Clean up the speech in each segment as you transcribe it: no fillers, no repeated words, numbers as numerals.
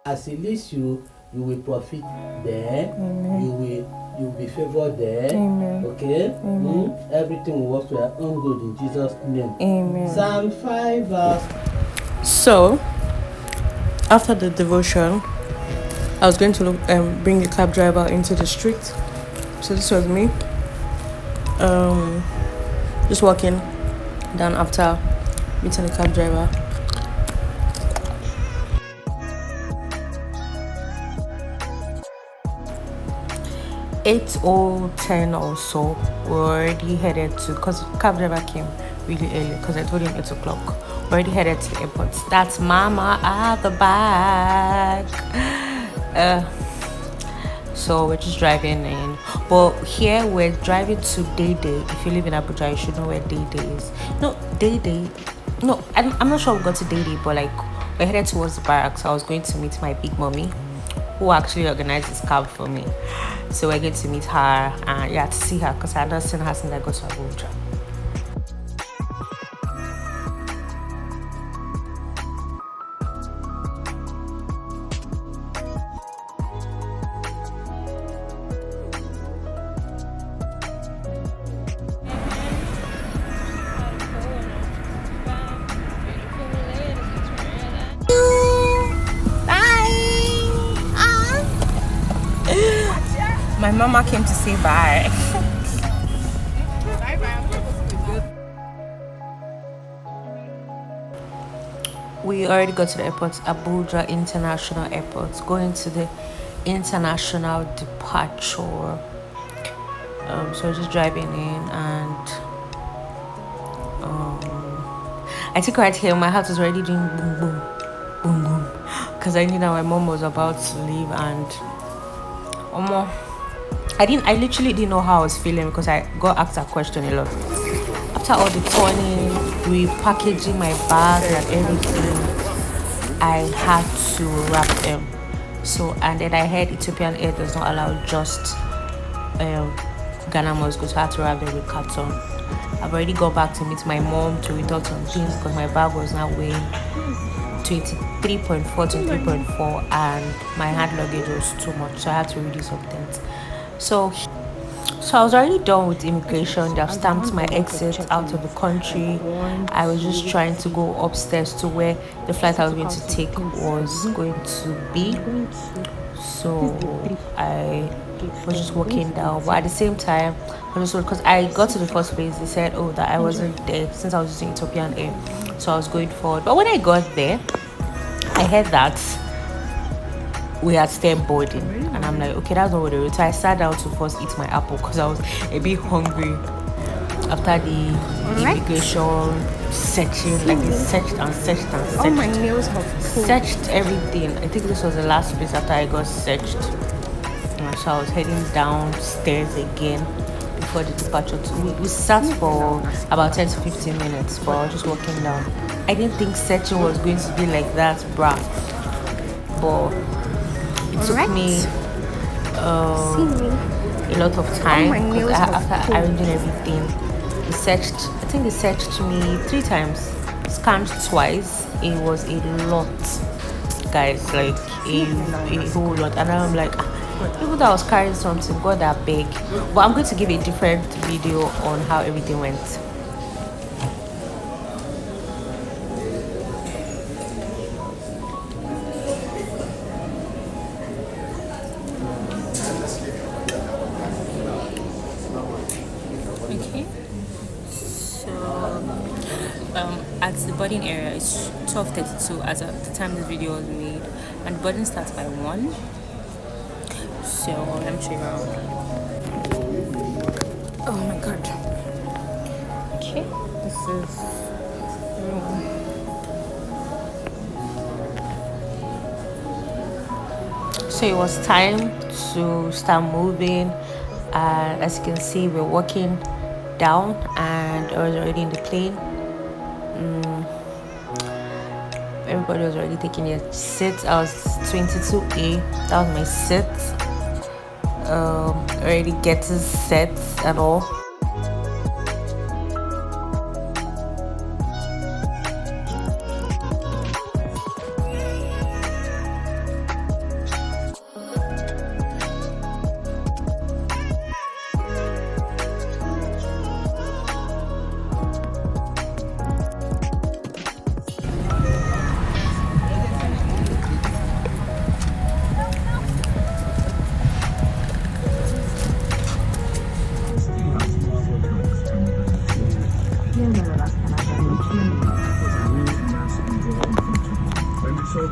As He leads you, you will profit there. Amen. You will be favored there. Amen. Okay? Amen. Everything will work to your own good in Jesus' name. Amen. Psalm 5 verse. So, after the devotion, I was going to bring the cab driver into the street. So this was me. Just walking down after meeting the cab driver. Eight or 10 or so, we're already headed to, because the cab driver came really early, because I told him 8 o'clock. We're already headed to the airport. That's Mama at the back. So we're just driving in. But here we're driving to Day Day. If you live in Abuja, you should know where Day Day is. No, Day Day. No, I'm not sure we got to Day Day, but like we're headed towards the barracks. I was going to meet my big mommy, who actually organized this cab for me. So we're going to meet her and to see her, because I had not seen her since I got to Abuja. My mama came to say bye. We already got to the airport, Abuja International Airport, going to the international departure. So we're just driving in, and I think right here my heart was already doing boom boom boom boom, because I knew that my mom was about to leave, and I literally didn't know how I was feeling, because I got asked that question a lot. After all the turning, repackaging my bag and everything, I had to wrap them. So, and then I heard Ethiopian Air does not allow just Ghana Moscow, so I had to wrap them with carton. I've already gone back to meet my mom to return some things, because my bag was now weighing 23.4 to 3.4, and my hand luggage was too much, so I had to reduce some things. So I was already done with immigration. They have stamped my exit out of the country. I was just trying to go upstairs to where the flight I was going to take was going to be. So I was just walking down, but at the same time, I was because I got to the first place, they said, that I wasn't there since I was using Ethiopian Air. So I was going forward. But when I got there, I heard that we had stayed boarding, and I'm like, okay, that's not what they were. So I sat down to first eat my apple, because I was a bit hungry after the immigration searching. Like they searched and searched and searched. All my nails have pulled. Searched everything. I think this was the last place after I got searched. So I was heading downstairs again before the departure. We sat for about 10 to 15 minutes, but I was just walking down. I didn't think searching was going to be like that, bruh. But it took me a lot of time, because after arranging everything, I think they searched me 3 times, scanned twice. It was a lot, guys, like a whole lot. And I'm like, even though I was carrying something, God, that big. But I'm going to give a different video on how everything went. Okay, so at the boarding area, it's 12:32 as at the time this video was made, and boarding starts by 1. So let me show you around. Oh my god. Okay, this is room. So it was time to start moving, and as you can see, we're walking down, and I was already in the plane. Everybody was already taking their seats. I was 22A, that was my seat. Already getting set and all.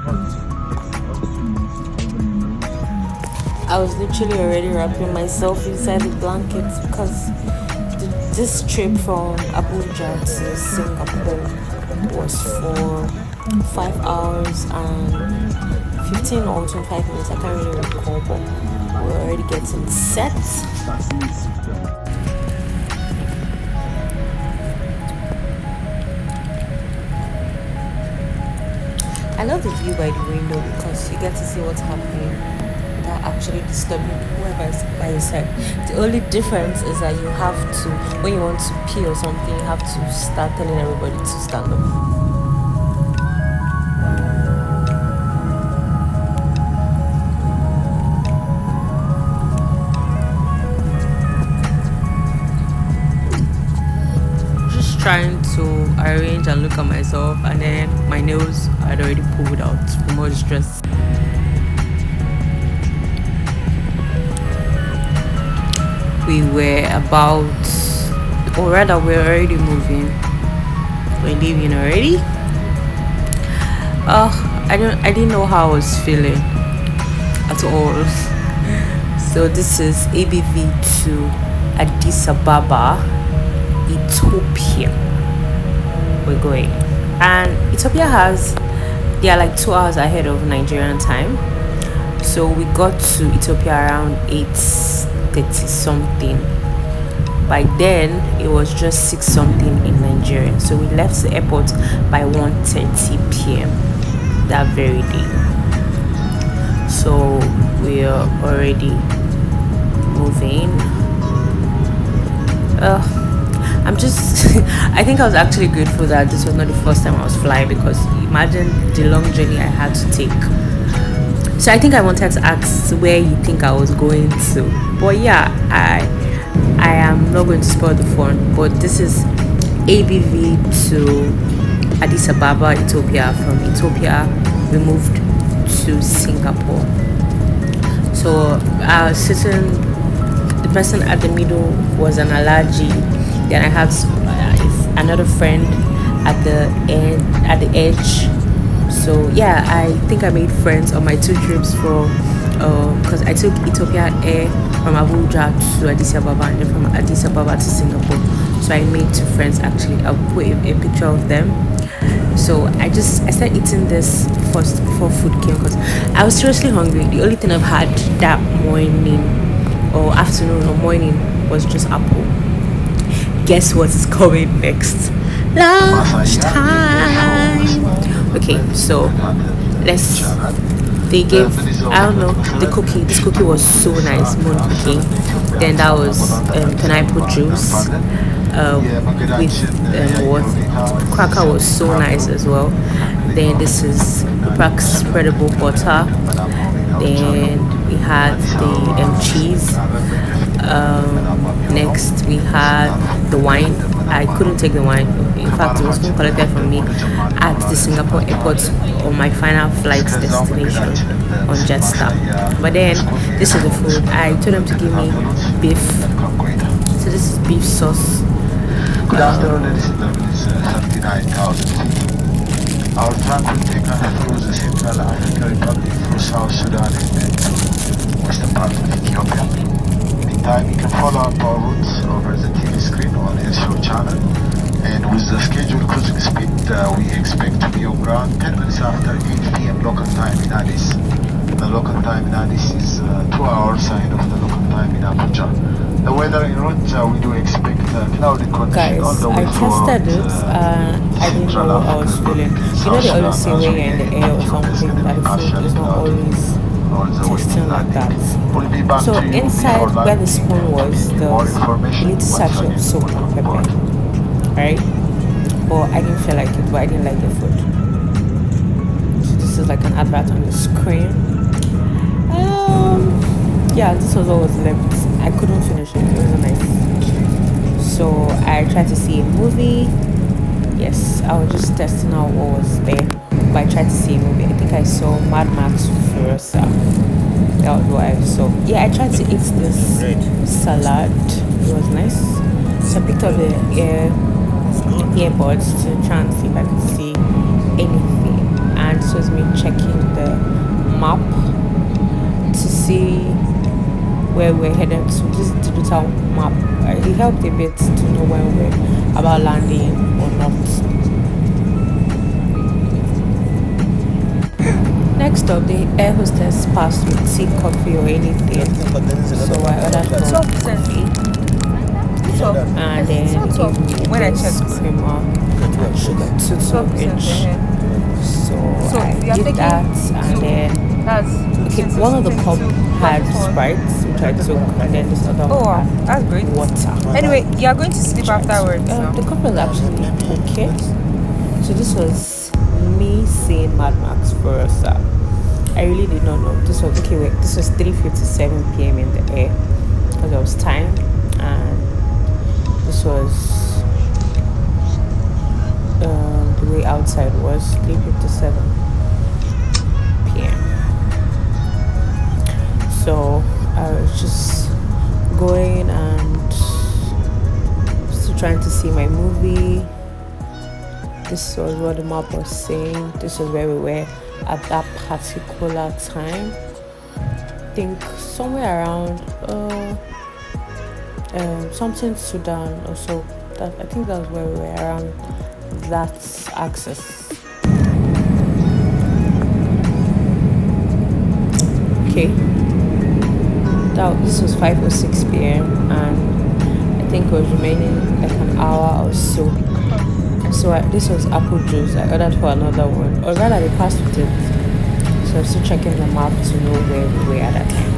I was literally already wrapping myself inside the blankets because this trip from Abuja to Singapore was for 5 hours and 15 or 25 minutes. I can't really recall, but we're already getting set. I love the view by the window because you get to see what's happening without actually disturbing whoever is by your side. The only difference is that you have to, when you want to pee or something, you have to start telling everybody to stand up. Just trying to arrange and look at myself, and then my nails had already pulled out from all the stress. We were about, or rather, we're already moving. We're leaving already. I didn't know how I was feeling at all. So this is ABV to Addis Ababa, Ethiopia. We're going, and Ethiopia they are like 2 hours ahead of Nigerian time. So we got to Ethiopia around 8:30 something. By then it was just 6 something in Nigeria. So we left the airport by 1:30 p.m. that very day. So we are already moving. I'm just I think I was actually grateful that this was not the first time I was flying, because imagine the long journey I had to take. So I think I wanted to ask where you think I was going to. But yeah, I am not going to spoil the fun. But this is ABV to Addis Ababa, Ethiopia. From Ethiopia, we moved to Singapore. So the person at the middle was an allergy. Then I had another friend at the edge. So yeah, I think I made friends on my 2 trips because I took Ethiopia Air from Abuja to Addis Ababa, and then from Addis Ababa to Singapore. So I made 2 friends actually. I'll put a picture of them. So I started eating this first before food came, because I was seriously hungry. The only thing I've had that morning or afternoon or morning was just apple. Guess what is coming next? Lunch time. Okay, so they gave, I don't know, this cookie was so nice, moon cookie. Then that was pineapple juice with what, cracker was so nice as well. Then this is crack spreadable butter. Then we had the cheese. Next we had the wine. I couldn't take the wine. In fact, it was being collected from me at the Singapore airport on my final flight destination on Jetstar. But then this is the food. I told them to give me beef. So this is beef sauce. Good afternoon, ladies and gentlemen. This is 39,000. Our truck will take us through the Central African Republic, through South Sudan, and then to western part of Ethiopia. Meantime, you can follow up our routes over the TV screen on Airshow channel. And with the scheduled cruising speed, we expect to be on ground 10 minutes after 8 p.m. local time in Addis. The local time in Addis is 2 hours ahead of the local time in Abuja. The weather in route, we do expect cloudy conditions all the way through. Guys, I tested it. I didn't know what I was feeling. You know, they always say when you're in the air or something that the food is not always tasting like that. So inside where the spoon was, there was a little sachet of soap and pepper, right? But I didn't feel like it, but I didn't like the food. So this is like an advert on the screen. Yeah, this was all was left. I couldn't finish it. It wasn't nice. So I tried to see a movie. Yes, I was just testing out what was there. But I tried to see a movie. I think I saw Mad Max Furiosa. That was what I saw. Yeah, I tried to eat this salad. It was nice. So I picked up the earbuds to try and see if I could see anything. And this was me me checking the map to see where we're headed to. This digital map, it helped a bit to know when we're about landing or not. Next up, the air hostess passed with tea, coffee, or anything. So I ordered for coffee. And then they gave me this creamer and sugar, 2 each. So I did that, and then one of the cup had Sprite, which I took, and then this other one had that's great. water. Anyway, you are going to sleep afterwards. The cup was actually okay. So this was me seeing Mad Max for us. I really did not know. This was 3:57 p.m. in the air because it was time, and this was the way outside was 3:57 p.m. So I was just going and still trying to see my movie. This was what the map was saying. This was where we were at that particular time. I think somewhere around something Sudan or so. I think that was where we were, around that axis. Okay. This was 5:06 p.m. and I think it was remaining like an hour or so. So this was apple juice. I ordered for another one, or rather they passed with it. So I'm still checking the map to know where we were at that time.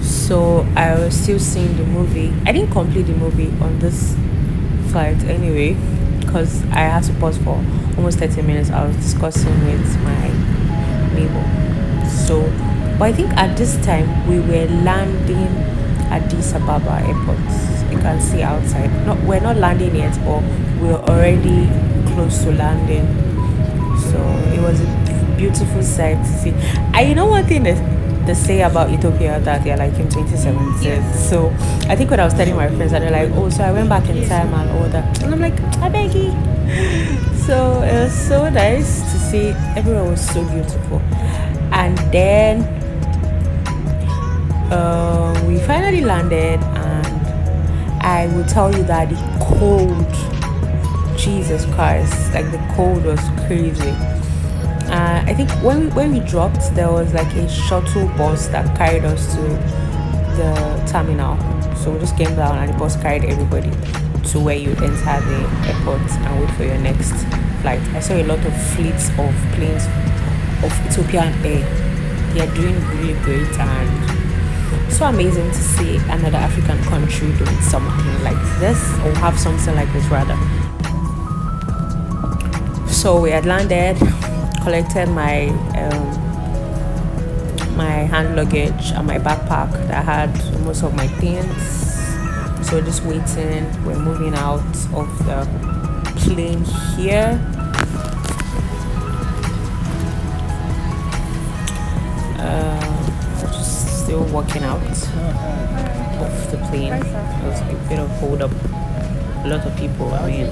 So I was still seeing the movie. I didn't complete the movie on this flight anyway, because I had to pause for almost 30 minutes. I was discussing with my neighbor. So, but I think at this time we were landing at Addis Ababa airport. You can see outside. We're not landing yet, but we're already close to landing. So it was a beautiful sight to see. And you know one thing is, they say about Ethiopia that they're like in 2017. Yes. So I think when I was telling my friends, and they're like, oh, so I went back in time and all that. And I'm like, I beg you. So it was so nice to see. Everyone was so beautiful. And then we finally landed, and I will tell you that the cold, Jesus Christ, like the cold was crazy. I think when we dropped, there was like a shuttle bus that carried us to the terminal. So we just came down, and the bus carried everybody to where you enter the airport and wait for your next flight. I saw a lot of fleets of planes of Ethiopian Air. They are doing really great, and so amazing to see another African country doing something like this, or have something like this rather. So we had landed, collected my my hand luggage and my backpack that had most of my things. So we're just waiting. We're moving out of the plane here. We're just still walking out of the plane. It was a bit of hold up. A lot of people. I mean.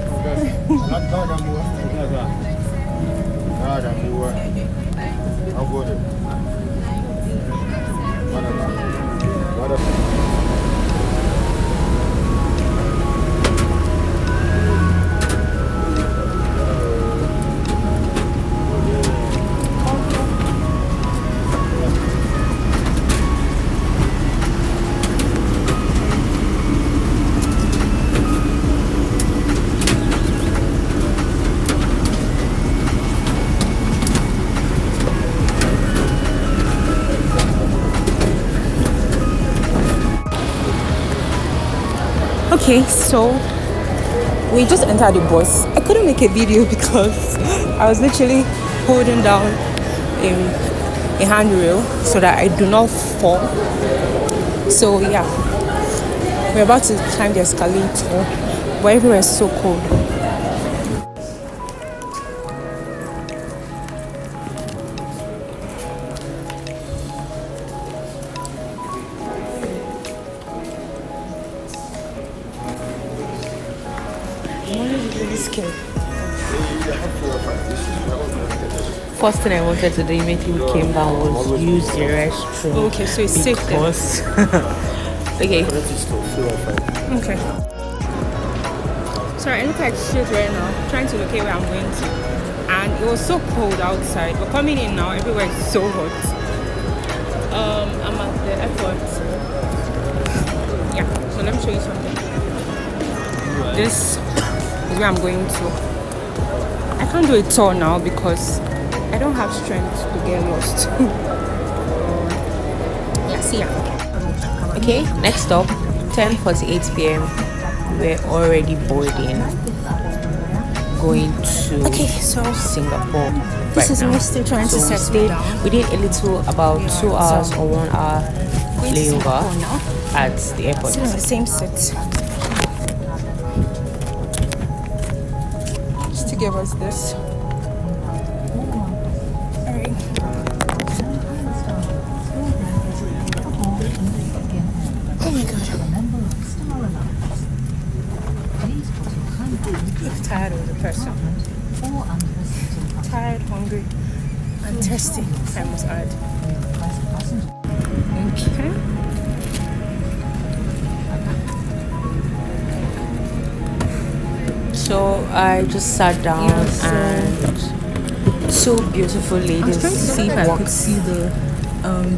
Okay, so we just entered the bus. I couldn't make a video because I was literally holding down a handrail so that I do not fall. So yeah, we're about to climb the escalator but everywhere is so cold. First thing I wanted to do immediately we came down was use the restroom. Okay, so it's safe then. Okay. Okay. Sorry, I look like shit right now, trying to locate where I'm going to. And it was so cold outside, but coming in now, everywhere is so hot. I'm at the airport. Yeah, so let me show you something. This is where I'm going to. I can't do a tour now because I don't have strength to get lost. Yeah, see ya. Okay, next stop, 10:48 p.m. We're already boarding, going to Singapore. This right is now. me still trying to set me down. We did a little about 2 hours or 1 hour layover at the airport. Still on the same set. Just to give us this. Alright. Oh my god. I'm tired of the person. Tired, hungry, and thirsty, I must add. Okay. So I just sat down and two beautiful ladies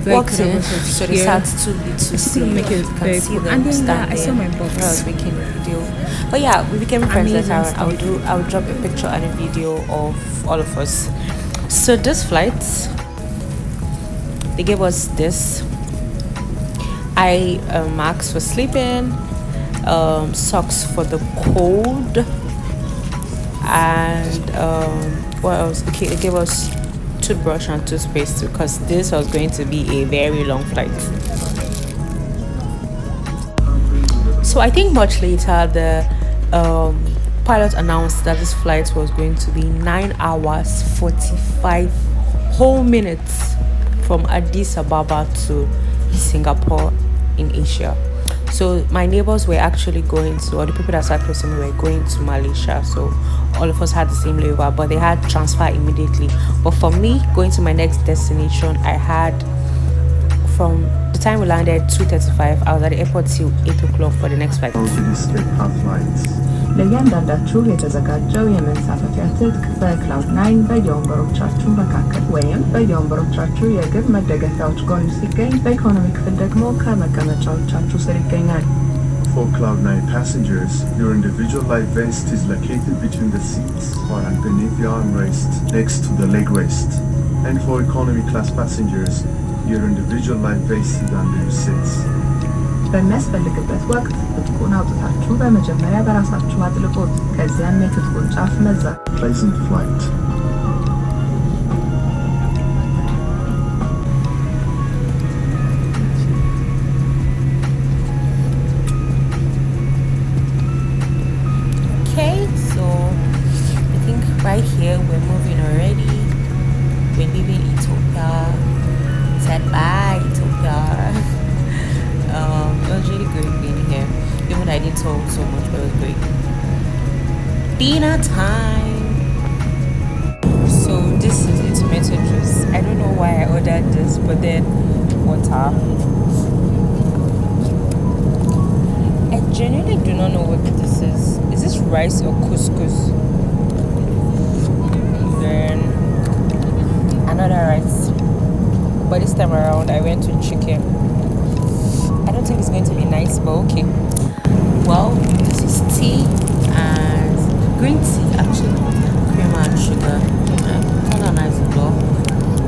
walked in. So they sat too late to see. Make it very cool. And then I saw my box. I was making a video. But yeah, we became friends later. I'll drop a picture and a video of all of us. So this flight, they gave us this. I marks for sleeping, socks for the cold, and what else? Okay, they gave us toothbrush and toothpaste because this was going to be a very long flight. So I think much later the pilot announced that this flight was going to be 9 hours 45 whole minutes from Addis Ababa to Singapore in Asia. So my neighbors were actually going to, or the people that sat close to me were going to Malaysia. So all of us had the same layover, but they had transfer immediately. But for me, going to my next destination, I had from the time we landed 2:35, I was at the airport till 8 o'clock for the next flight. ለእያንዳንዳችሁ የተዘጋጀው የመንሳፈፊያ ትጥቅ በክላውድ 9 በየወንበሮቻችሁ መካከል ወይም በየወንበሮቻችሁ የእግር መደገፊያዎች ጎን ሲገኝ በኢኮኖሚ ክፍል ደግሞ ከመቀመጫዎቻችሁ ስር ይገኛል። For Cloud 9 passengers, your individual life vest is located between the seats or underneath the armrest next to the leg rest. And for economy class passengers, your individual life vest is under your seats. በሚያስፈልግበት ወቅት ትጥቁን አውጥታችሁ በመጀመሪያ በራሳችሁ አጥልቁት። ከዚያም የትጥቁን ጫፍ መዛ። Pleasant flight. Okay, so I think right here we're moving already. We're leaving Ethiopia. Said bye, Ethiopia. It was really great being here. Even though I didn't talk so much, but it was great. Dinner time. So this is the tomato juice. I don't know why I ordered this, but then water. I genuinely do not know what this is. Is this rice or couscous? Then another rice. But this time around I went to chicken. I don't think it's going to be nice, but okay. Well, this is tea and green tea actually, cream and sugar. Kind of nice as well.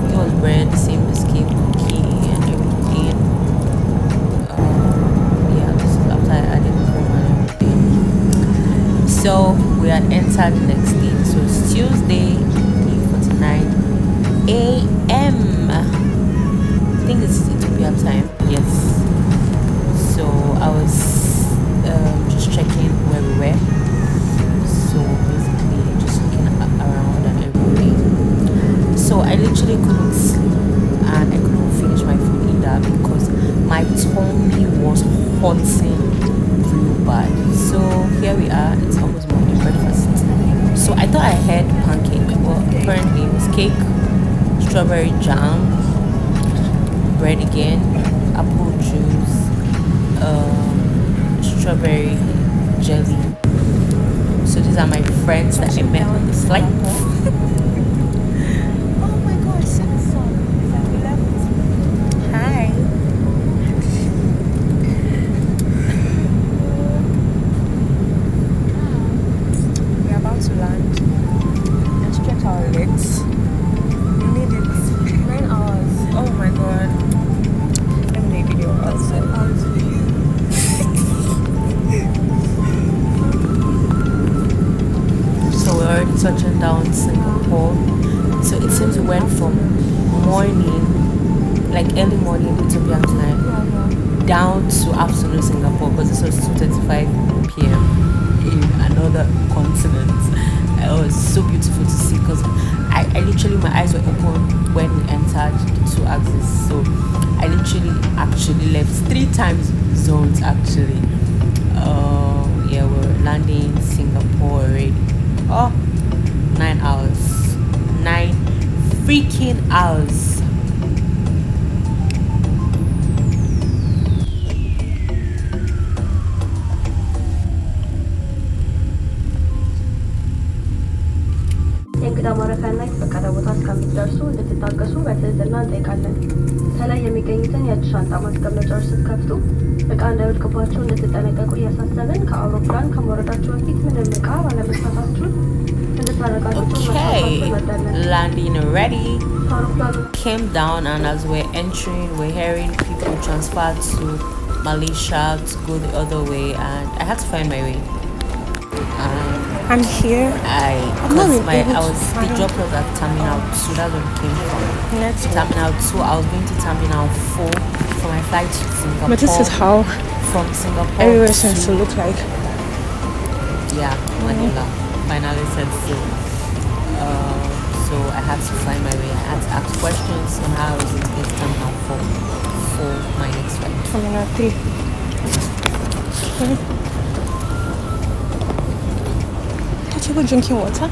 It was bread, same biscuit, cookie, and everything. Yeah, this is after I added cream and everything. So we had entered the next day. So it's Tuesday, 8:49 a.m. I think this is Ethiopia time. Yes. So I was just checking where we were. cake, strawberry jam, bread again, apple juice, strawberry jelly. So these are my friends that I met on the flight. Oh my god, Samsung. Hi. We're about to land and stretch our legs. We made it 9 hours. Oh my god. Let me make a video outside. So we're already touching down Singapore. So it seems we went from morning, like early morning Ethiopian time, down to afternoon Singapore, because this was 2:35 p.m. in another continent. It was so beautiful to see, because I literally, my eyes were open when we entered the two axes. So I literally actually left 3 time zones actually. Yeah, we're landing in Singapore already. Oh, 9 hours. 9 freaking hours. የእንግዳ ማረፊያና የተፈቀደ ቦታ እስከሚደርሱ እንድትታገሱ በትህትና እንጠይቃለን። ከላይ የሚገኙትን የእጅ ሻንጣ ማስቀመጫዎች ስትከፍቱ እቃ እንዳይወድቅባችሁ እንድትጠነቀቁ እያሳሰብን ከአውሮፕላን ከመውረዳችሁ በፊት ምንም እቃ ባለመስራታችሁን እንድታረጋግጡ እንወዳለን። Landing already. Came down, and as we're entering, we're hearing people transfer to Malaysia to go the other way, and I had to find my way. I'm here. I was the drop was at Terminal 2. That's where we came from. Terminal 2. I was going to Terminal 4 for my flight to Singapore. But this is how from Singapore everywhere seems to look like. Yeah, Manila. Finally said so. So I had to find my way. I had to ask questions on how I was going to get to Terminal 4 for my next flight. Terminal 3. Are you drinking water?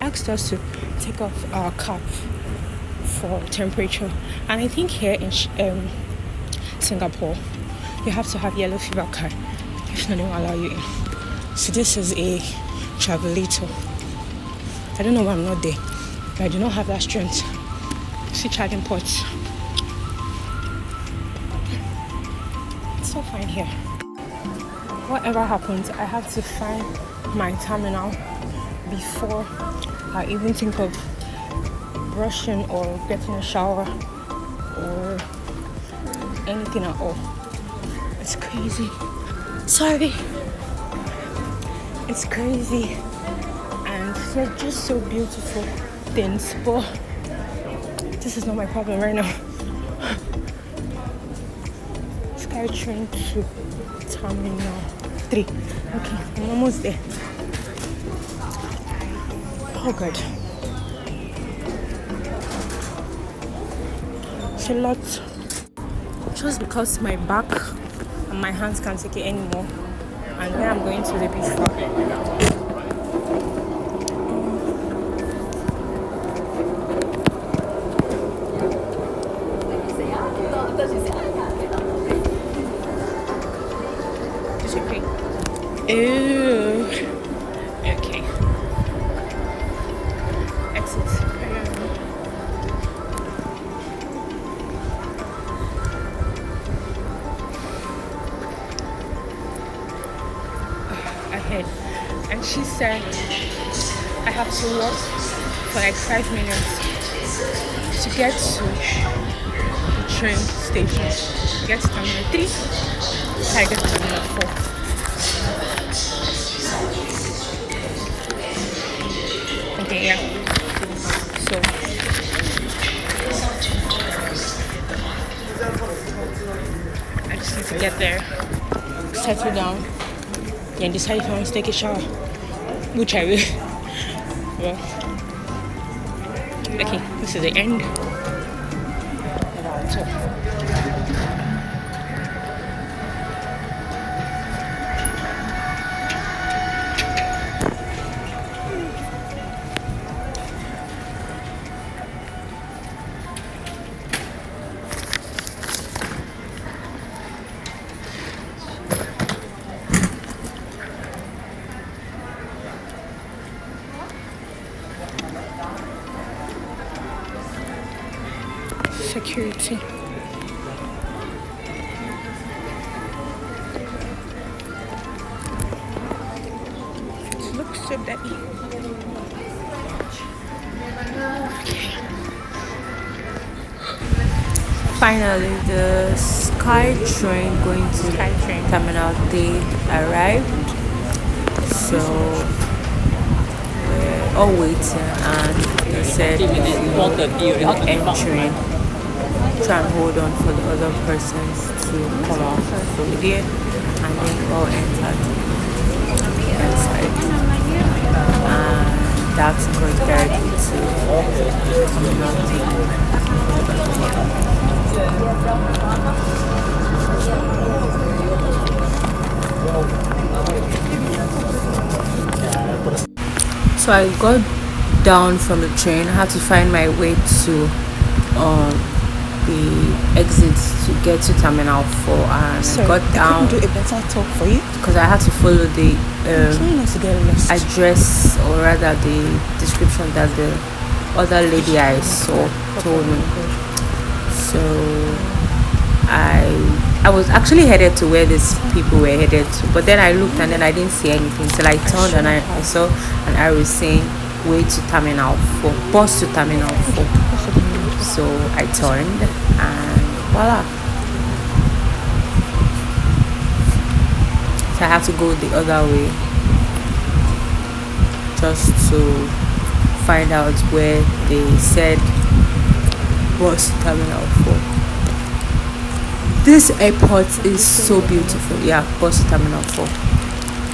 Asked us to take off our cap for temperature, and I think here in Singapore you have to have yellow fever card if not, they won't allow you in. So this is a travelator. I don't know why I'm not there, but I do not have that strength. See charging ports. It's so fine here. Whatever happens, I have to find my terminal before I even think of brushing or getting a shower or anything at all. It's crazy. Sorry. It's crazy. And they're just so beautiful things. But this is not my problem right now. SkyTrain to Terminal 3. Okay, I'm almost there. Oh god. It's a lot. Just because my back and my hands can't take it anymore. And where I'm going to the beach for. Ew. Okay. Exit. Ahead. And she said I have to walk for like 5 minutes to get to the train station. Get to Terminal 3, so I get to Terminal 4. Okay, yeah. So get there, settle down, then decide if I want to take a shower, which I will. Well, okay, this is the end. So, security. It looks so dirty. Finally, the Sky train going to Terminal D arrived. So we're all waiting, and they said if you're entering, try and hold on for the other persons to come out. So we did, and then we all entered inside. And that's going directly to Terminal D. So I got down from the train. I had to find my way to the exits to get to Terminal 4, and I got down. I couldn't do a better talk for you. Because I had to follow the Trying not to get lost. address, or rather the description that the other lady I saw told me. So I was actually headed to where these people were headed to, but then I looked and then I didn't see anything. So I turned and I saw an arrow saying way to Terminal 4, bus to Terminal 4. So I turned and voila. So I have to go the other way just to find out where they said bus to Terminal 4. This airport is so beautiful. Yeah, bus to Terminal 4.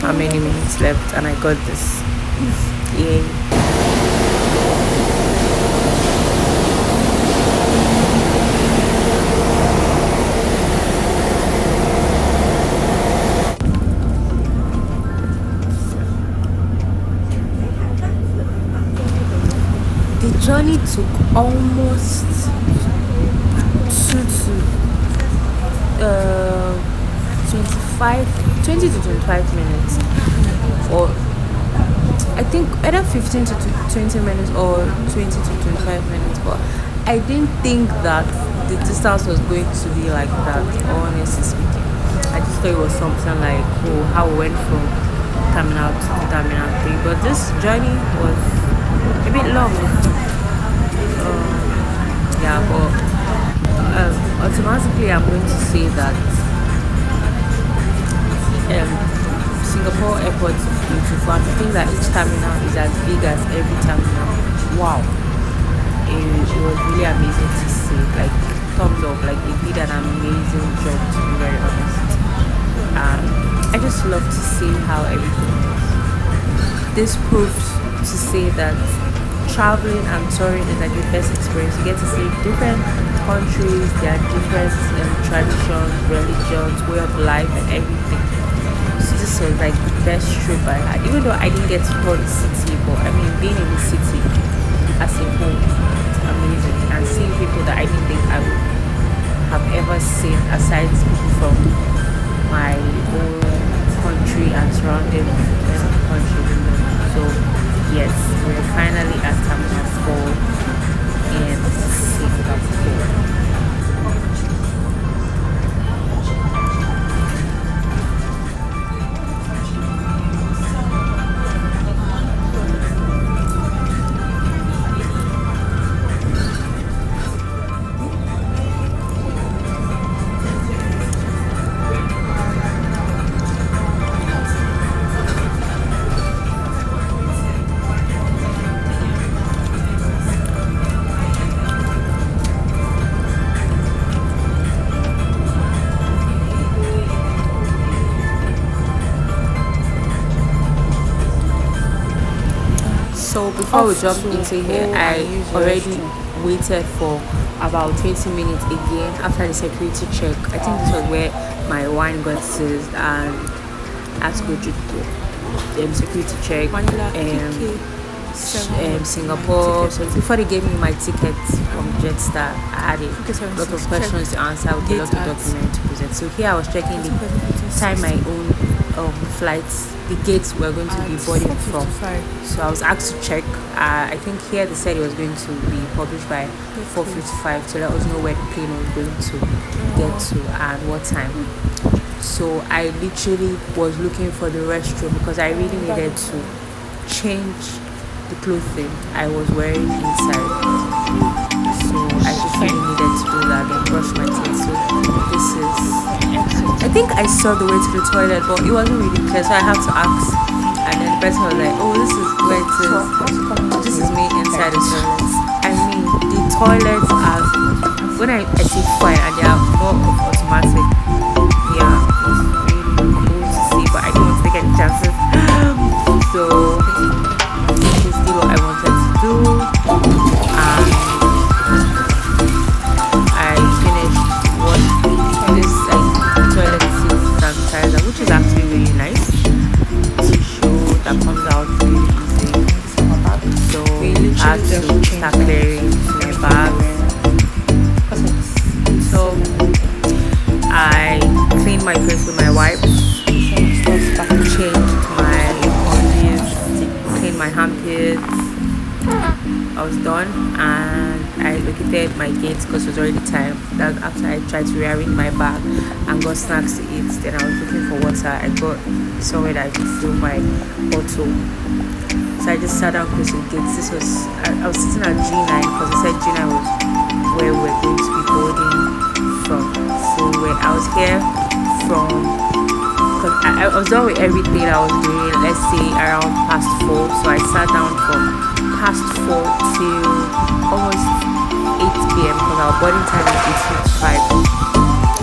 How many minutes left? And I got this. Yay. The journey took almost 20 to 25 minutes, or I think either 15 to 20 minutes or 20 to 25 minutes, but I didn't think that the distance was going to be like that, honestly speaking. I just thought it was something like, oh, how we went from Terminal 2 to Terminal 3, but this journey was a bit long. Yeah, but automatically I'm going to say that Singapore airport is beautiful. I think that each terminal is as big as every terminal. Wow, it was really amazing to see. Like, thumbs up, like they did an amazing job, to be very honest. I just love to see how everything is. This proves to say that traveling and touring is like the best experience. You get to see different countries, their different traditions, religions, way of life, and everything. So this was like the best trip I had, even though I didn't get to tour the city. But I mean, being in the city as a whole, it's amazing, and seeing people that I didn't think I would have ever seen, aside people from my own country and surrounding country. So yes, we're finally at Terminal 4 in Singapore. So before we off jump to into go here, I and use the already restroom. waited for about 20 minutes again after the security check. I think this was where my wine got seized, and I had to go through the security check Manila and KK Singapore. So ticket. before they gave me my ticket from Jetstar, I had a lot of questions to answer with a lot of documents to present. So here I was checking the time my own flights, the gates we're going to be boarding from. So I was asked to check. I think here they said it was going to be published by 4:55 to let us know where the plane was going to get to and what time. So I literally was looking for the restroom because I really needed to change the clothing I was wearing inside. So I just really needed to do that and brush my teeth. So this is, I think I saw the way to the toilet, but it wasn't really clear, so I have to ask. And then the person was like, oh, this is where it is. This is me inside the toilet. I mean, the toilets are, when I take fine and they are more of automatic, yeah, it's really cool to see, but I don't want to take any chances. So this is still what I wanted to do, and I finished washing this toilet seat sanitizer, which is actually really nice. Tissue that comes out really easy. So I had to start clearing my bag. So I cleaned my face with my wipes, changed my undies, cleaned my armpits. I was done, and I located my gates because it was already time. That after I tried to rearrange my bag and got snacks to eat, then I was looking for water. I got somewhere that I could fill my bottle. So I just sat down close to the gates. This was I was sitting at G9 because I said G9 was where we were going to be boarding from. So when I was here from, because I was done with everything I was doing, let's say around past 4. So I sat down from past 4 till almost 8 p.m. because our boarding time is 8:55.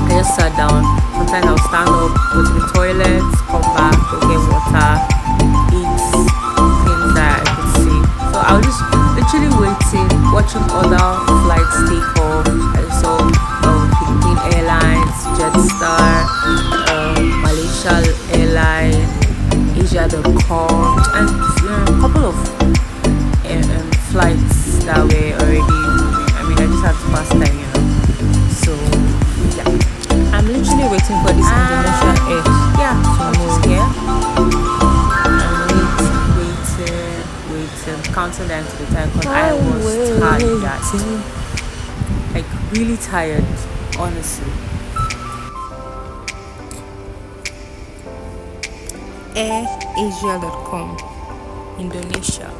I just sat down. Sometimes I'll stand up, go to the toilet, come back, go get water, eat things that I could see. So I was just literally waiting, watching other flights take off. I saw Philippine Airlines, Jetstar, Malaysia Airlines, Asia.com, and a couple of flights that were already moving. I mean, I just had to pass time, So yeah, I'm literally waiting for this Indonesia air. Yeah, to move here. I'm waiting, counting down to the time because I was tired. Like really tired, honestly. AirAsia.com, Indonesia.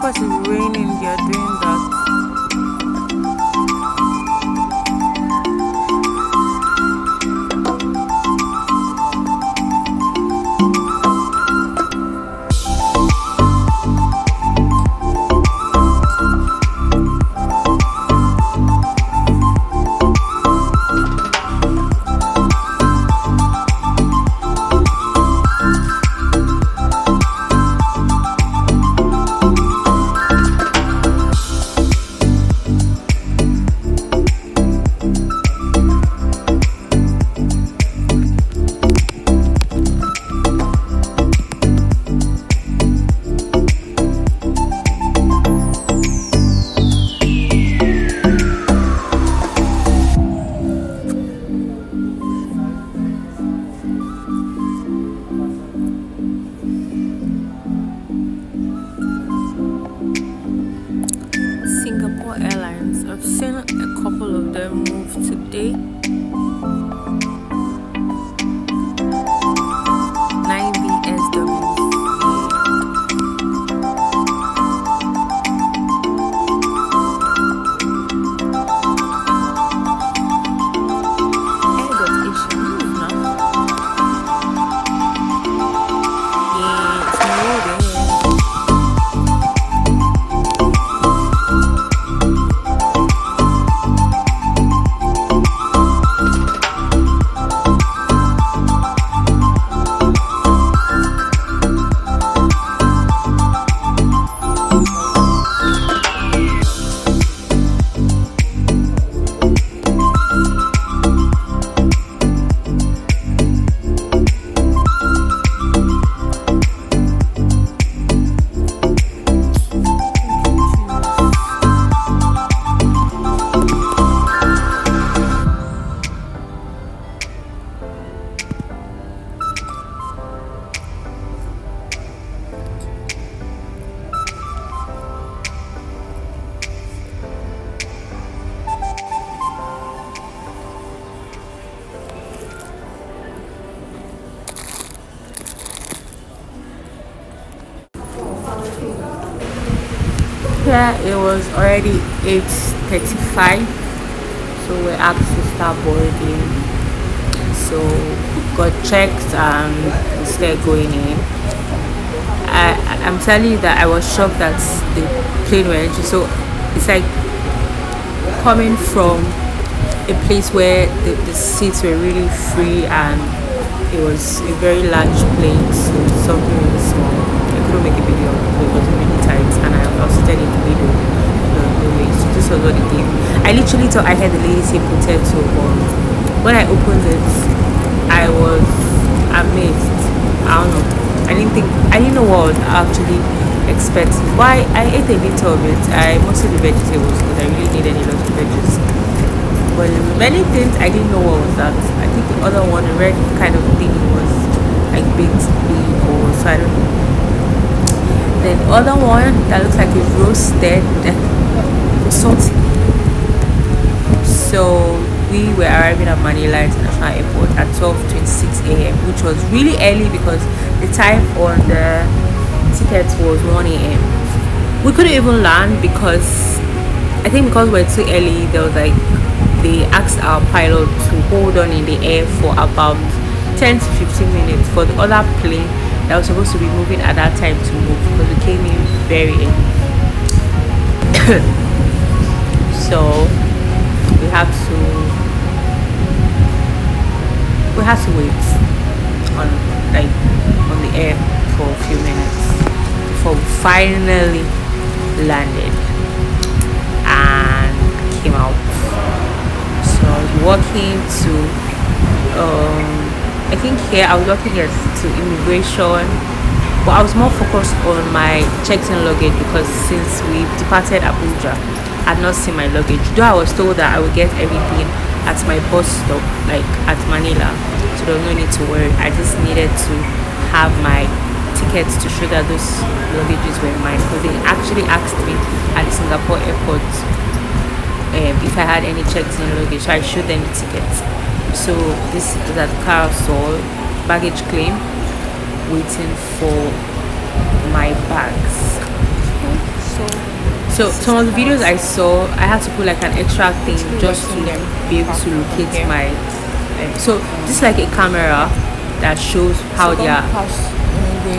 Because it's raining, they are doing that. Singapore Airlines. I've seen a couple of them move today. 9BSW. Here it was already 8:35, so we're asked to start boarding. So got checked and we started going in. I'm telling you that I was shocked that the plane were entering. So it's like coming from a place where the seats were really free and it was a very large plane, so something really small. I couldn't make a video because it was really tight and I was sitting in the middle. No way. So this was what it gave. I literally thought I heard the lady say potato, but when I opened it, I was amazed. I don't know. I didn't know what I was actually expecting. Why I ate a little of it. I mostly the vegetables because I really needed a lot of veggies. But many things I didn't know what was that. I think the other one, the red kind of thing was like baked bean or so I don't know. Then the other one that looks like it's roasted was salty. So we were arriving at Manila International Airport at 12:26 a.m., which was really early because the time on the tickets was 1 a.m. We couldn't even land because I think because we're too early, there was like they asked our pilot to hold on in the air for about 10 to 15 minutes for the other plane that was supposed to be moving at that time to move because we came in very early. So we had to wait on on the air for a few minutes before we finally landed and came out. So I was walking to I think here I was walking to immigration, but I was more focused on my checked-in luggage because since we departed Abuja, I had not seen my luggage. Though I was told that I would get everything at my bus stop, like at Manila, so there was no need to worry. I just needed to have my tickets to show that those luggages were mine because they actually asked me at the Singapore airport if I had any checked-in luggage. So I showed them the tickets. So this is at carousel baggage claim, waiting for my bags. So some of the videos I saw, I had to put like an extra thing just to be able to locate my. So this is like a camera that shows how they are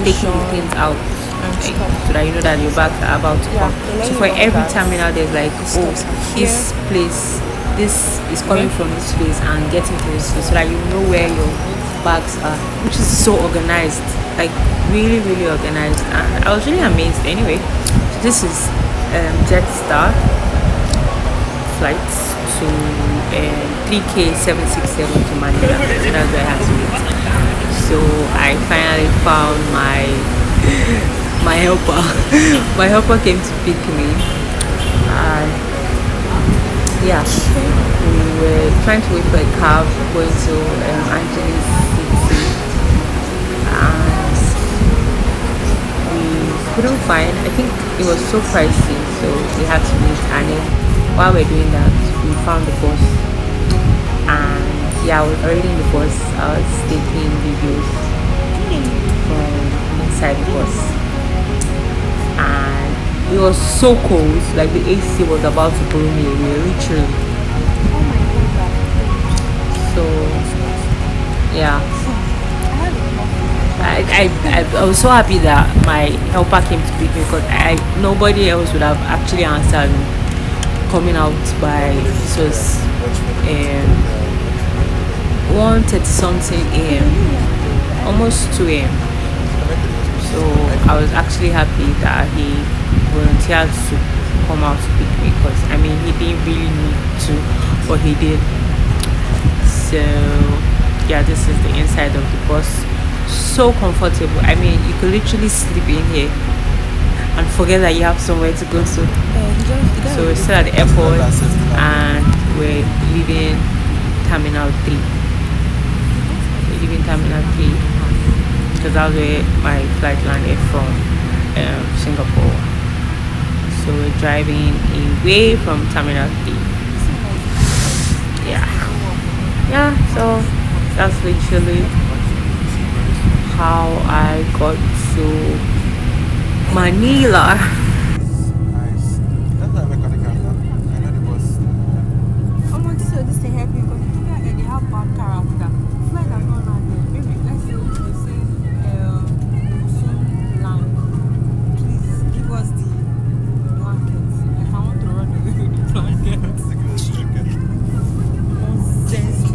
taking the things out, like, so that you know that your bags are about to come. So for every terminal, there's like, oh, this place, this is coming from this place and getting to this place, so that you know where your bags are, which is so organized, like really really organized, and I was really amazed. Anyway, so this is Jetstar flights to 3K767 to Manila. So that's where I had to wait. So I finally found my helper. My helper came to pick me, and yeah, we were trying to wait for a cab going to Agnese City, and we couldn't find. I think it was so pricey, so we had to wait. And then while we're doing that, we found the bus, and yeah, I was already in the bus. I was taking videos from inside the bus, and it was so cold. Like the AC was about to blow me away, literally. So yeah, I was so happy that my helper came to pick me because nobody else would have actually answered me coming out by, this was 1:30 something a.m., almost 2 a.m. So I was actually happy that he volunteered to come out to pick me because I mean he didn't really need to, but he did. So yeah, this is the inside of the bus. So comfortable. I mean, you could literally sleep in here and forget that you have somewhere to go to. So we're still at the airport and we're leaving Terminal 3. We're leaving Terminal 3 because that's where my flight landed from Singapore. So we're driving away from Terminal 3. Yeah, so that's literally how I got to Manila. Nice. That's why we're calling her. I know the boss. This thing help you because they have bad character. Flight has not landed. Maybe let's say they say soon land. Please give us the blankets. Like I want to run away with the blankets. Nonsense.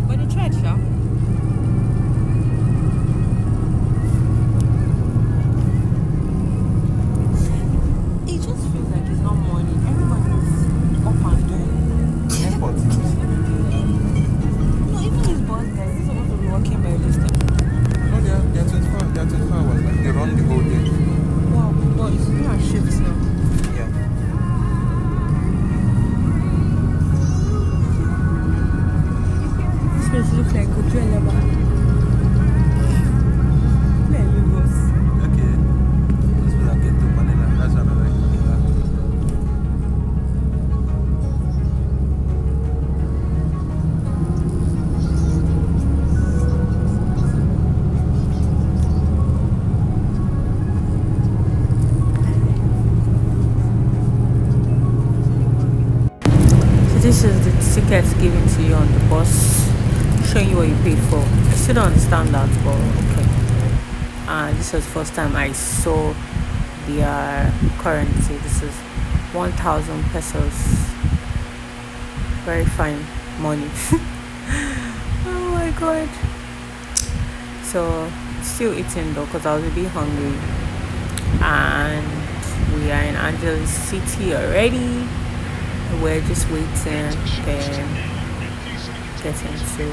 But they tried, sure. It just feels like it's not morning. Everybody's up and doing. Airport. No, even his boss guys, he's supposed to be working by this time. No, they are 24 hours. Like they run the whole day. Wow, but it's doing a shift now. Yeah. This place looks like Kojú Eleba. Where are you, boss? Okay. This will get to Manila. That's what I like Manila. So this is the ticket given to you on the bus, showing you what you paid for. I still don't understand that, but okay. This was the first time I saw their currency. This is 1,000 pesos. Very fine money. Oh my god. So still eating though because I was a bit hungry. And we are in Angeles City already. We're just waiting then getting to.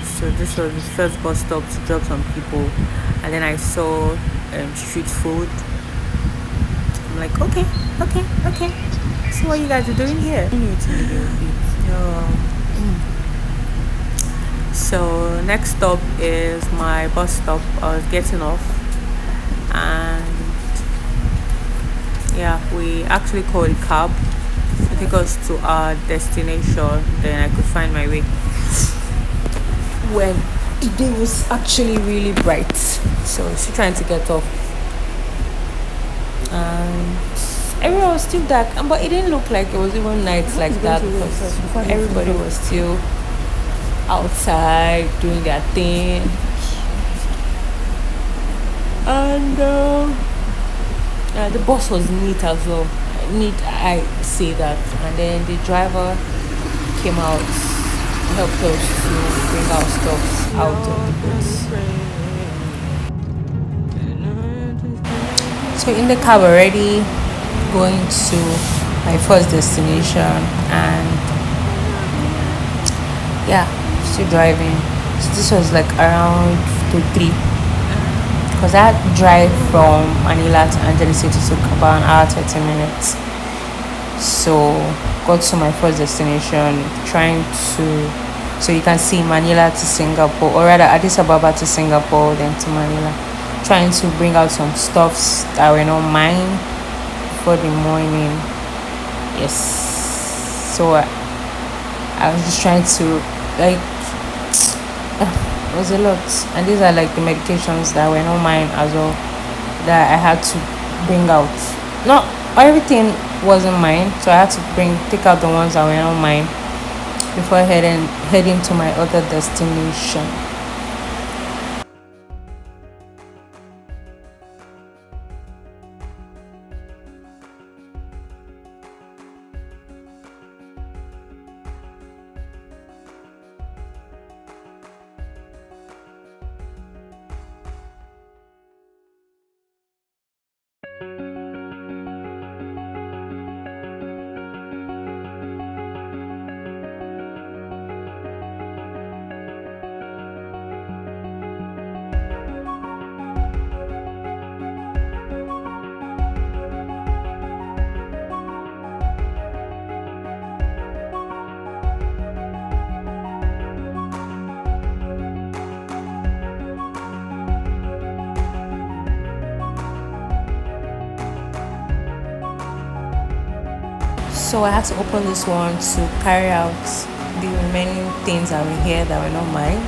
So this was the first bus stop to drop some people, and then I saw street food. I'm like, okay. So what you guys are doing here? So next stop is my bus stop. I was getting off, and yeah, we actually called a cab to take us to our destination. Then I could find my way when the day was actually really bright. So still trying to get off, and everyone was still dark, but it didn't look like it was even nights like that because everybody was still outside doing their thing. And the bus was neat as well. I say that. And then the driver came out, helped us to bring our stuff out of the bus. So in the cab already, going to my first destination, and yeah, still driving. So this was like around 2-3, because I had to drive from Manila to Angeles City, took about an hour 30 minutes. So got to my first destination, trying to, so you can see Manila to Singapore, or rather Addis Ababa to Singapore, then to Manila, trying to bring out some stuffs that were not mine for the morning. Yes, so I was just trying to, like, it was a lot. And these are like the medications that were not mine as well, that I had to bring out. Not everything wasn't mine, so I had to take out the ones that were not mine before heading to my other destination. So I had to open this one to carry out the remaining things that were here that were not mine.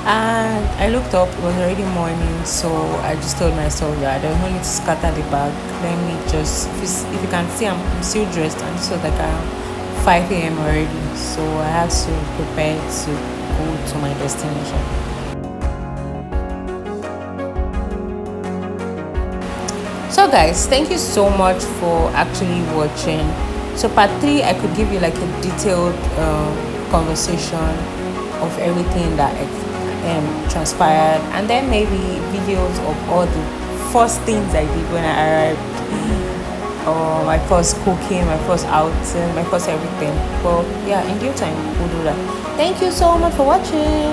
And I looked up, it was already morning, so I just told myself that I don't need to scatter the bag. Let me just, if you can see, I'm still dressed, and this was like around 5 a.m. already, so I had to prepare to go to my destination. So guys, thank you so much for actually watching. So part 3, I could give you like a detailed conversation of everything that transpired, and then maybe videos of all the first things I did when I arrived, or my first cooking, my first outing, my first everything. Well, yeah, in due time we'll do that. Thank you so much for watching.